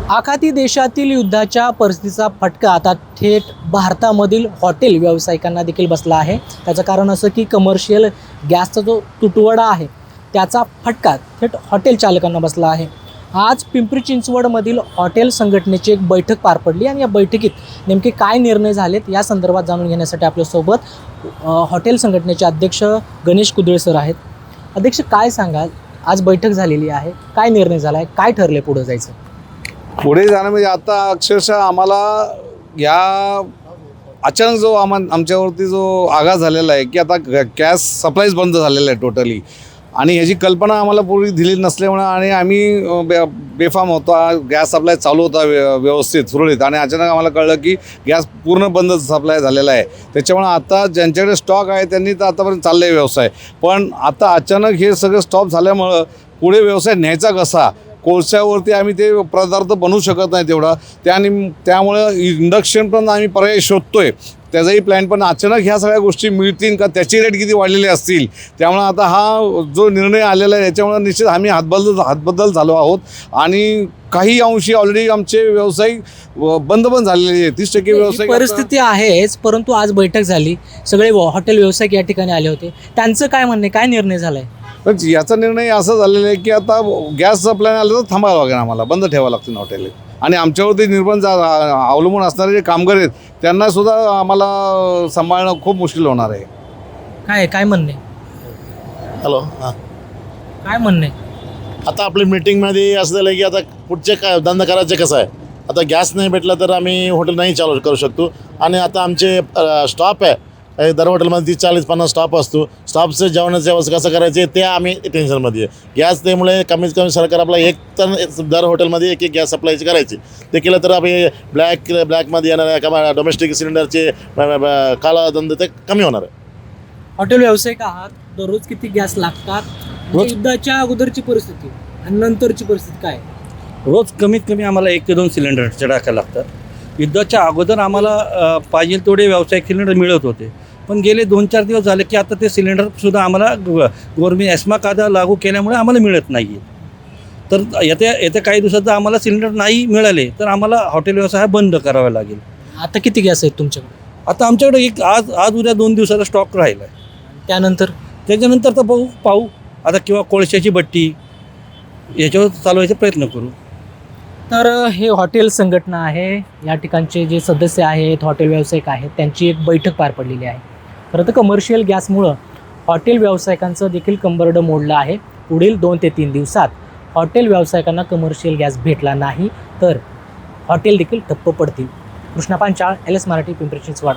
आखाती देशातील युद्धाच्या परिस्थितीचा फटका आता थेट भारतामधील हॉटेल व्यावसायिकांना देखील बसला आहे। त्याचं कारण असं की कमर्शियल गॅसचा जो तुटवडा आहे त्याचा फटका थेट हॉटेल चालकांना बसला आहे। आज पिंपरी चिंचवडमधील हॉटेल संघटनेची एक बैठक पार पडली आणि या बैठकीत नेमके काय निर्णय झालेत या संदर्भात जाणून घेण्यासाठी आपल्यासोबत हॉटेल संघटनेचे अध्यक्ष गणेश कुदळे सर आहेत। अध्यक्ष, काय सांगाल, आज बैठक झालेली आहे, काय निर्णय झाला आहे, काय ठरले पुढे जायचं? पुढे जाणं म्हणजे आता अक्षरशः आम्हाला या अचानक जो आमच्यावरती जो आघात झालेला आहे की आता गॅस सप्लायच बंद झालेला आहे टोटली, आणि ह्याची कल्पना आम्हाला पूर्वी दिली नसल्यामुळे आणि आम्ही बेफाम होता, गॅस सप्लाय चालू होता व्यवस्थित सुरळीत, आणि अचानक आम्हाला कळलं की गॅस पूर्ण बंद सप्लाय झालेला आहे। त्याच्यामुळे आता ज्यांच्याकडे स्टॉक आहे त्यांनी तर आतापर्यंत चाललं आहे व्यवसाय, पण आता अचानक हे सगळं स्टॉप झाल्यामुळं पुढे व्यवसाय न्यायचा कसा? कोळशावरती आम्ही ते पदार्थ बनवू शकत नाही तेवढा, त्यामुळं इंडक्शन पण आम्ही पर्याय शोधतोय, त्याचाही प्लॅन, पण अचानक ह्या सगळ्या गोष्टी मिळतील का, त्याची रेट किती वाढलेले असतील, त्यामुळं आता हा जो निर्णय आलेला आहे याच्यामुळे निश्चित आम्ही हातबद्दल झालो आहोत आणि काही अंशी ऑलरेडी आमचे व्यवसाय बंद पण झालेले आहे। 30% व्यवसाय परिस्थिती आहेच, परंतु आज बैठक झाली, सगळे हॉटेल व्यावसायिक या ठिकाणी आले होते, त्यांचं काय म्हणणं, काय निर्णय झालाय? पण याचा निर्णय असा झालेला आहे की आता गॅस सप्लाय आलं तर थांबावं लागेल, आम्हाला बंद ठेवावं लागतील हॉटेल, आणि आमच्यावरती निर्बंध अवलंबून असणारे जे कामगार आहेत त्यांनासुद्धा आम्हाला सांभाळणं खूप मुश्किल होणार आहे। काय म्हणणे? हॅलो, हां, काय म्हणणे? आता आपली मीटिंगमध्ये असं झालं की आता पुढचे काय धंदा करायचं कसं आहे, आता गॅस नाही भेटला तर आम्ही हॉटेल नाही चालू करू शकतो, आणि आता आमचे स्टॉप आहे दर हॉटेलमध्ये 40-50 स्टाफ असतो, स्टाफचं जेवणाचं व्यवस्था कसं करायचे ते आम्ही टेन्शनमध्ये आहे। गॅस त्यामुळे कमीत कमी सरकार आपला एक तर दर हॉटेलमध्ये एक गॅस सप्लायची करायची, ते केलं तर आम्ही ब्लॅकमध्ये येणाऱ्या किंवा डोमेस्टिक सिलेंडरचे कालाधंदे ते कमी होणार आहे। हॉटेल व्यावसायिक आहात, दररोज किती गॅस लागतात? रोज युद्धाच्या अगोदरची परिस्थिती आणि नंतरची परिस्थिती काय? रोज कमीत कमी आम्हाला 1 ते 2 सिलेंडर टाकायला लागतात। युद्धाच्या अगोदर आम्हाला पाहिजे तेवढे व्यावसायिक सिलेंडर मिळत होते, पण गेले 2-4 दिवस झाले की आता ते सिलेंडरसुद्धा आम्हाला गव्हर्नमेंट एस्मा कायदा लागू केल्यामुळे आम्हाला मिळत नाही आहे। तर येत्या काही दिवसात जर आम्हाला सिलेंडर नाही मिळाले तर आम्हाला हॉटेल व्यवसाय बंद करावा लागेल। आता किती गॅस आहेत तुमच्याकडे? आता आमच्याकडे एक आज उद्या 2 दिवसाचा स्टॉक राहिला आहे, त्याच्यानंतर तर पाहू आता, किंवा कोळशाची भट्टी याच्यावर चालवायचा प्रयत्न करू। तर हे हॉटेल संघटना आहे, या ठिकाणचे जे सदस्य आहेत, हॉटेल व्यावसायिक आहेत, त्यांची एक बैठक पार पडलेली आहे। खरं तर कमर्शियल गॅसमुळं हॉटेल व्यावसायिकांचं देखील कंबरडं मोडलं आहे। पुढील 2 ते 3 दिवसात हॉटेल व्यावसायिकांना कमर्शियल गॅस भेटला नाही तर हॉटेल देखील ठप्प पडतील। कृष्णा पांचाळ, LS मराठी, पिंपरी चिंचवड।